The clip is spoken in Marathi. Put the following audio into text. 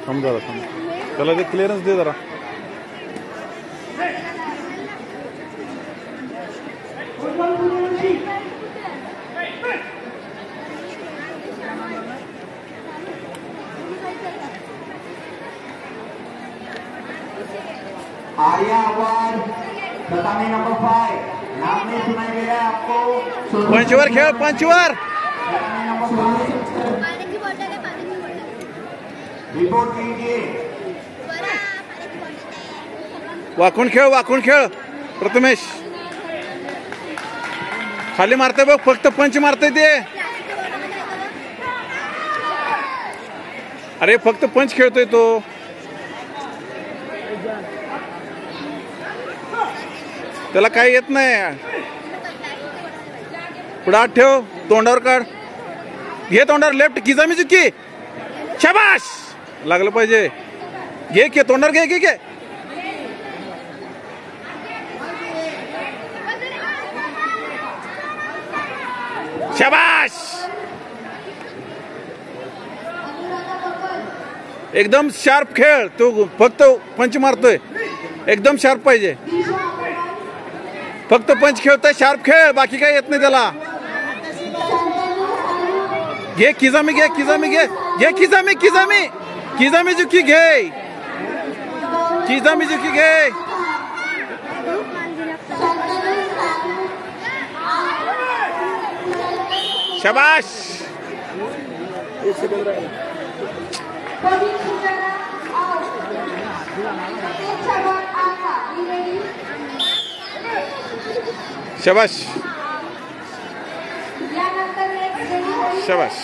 थांब जरा थांब, त्याला ते क्लिअरन्स दे जरा. आर्या अवार्ड सतामी नंबर 5 नाम नहीं सुनाई दे रहा है आपको. पंचवर खेळ, पंचवर रिपोर्ट कीजिए. वाकून खेळ, वाकून खेळ. प्रथमेश खाली मारतोय बघ, फक्त पंच मारतोय ते. अरे फक्त पंच खेळतोय तो. त्याला काही येत नाही. पुढे हात ठेव, तोंडावर काढ. घे तोंडावर, लेफ्ट किजामी चुकी. शाबाश, लागलं पाहिजे. घे घे तोंडावर, घे घे घे. शाबाश, एकदम शार्प खेळ. तो फक्त पंच मारतोय, एकदम शार्प पाहिजे. फक्त पंच खेळतोय, शार्प खेळ, बाकी काही येत नाही त्याला. घे किजामी, घे किजामी, घे घे किजामी, किजामी किजामी चुकी घे. किजामी चुकी घे. शाबाश. शाबाश, शाबाश.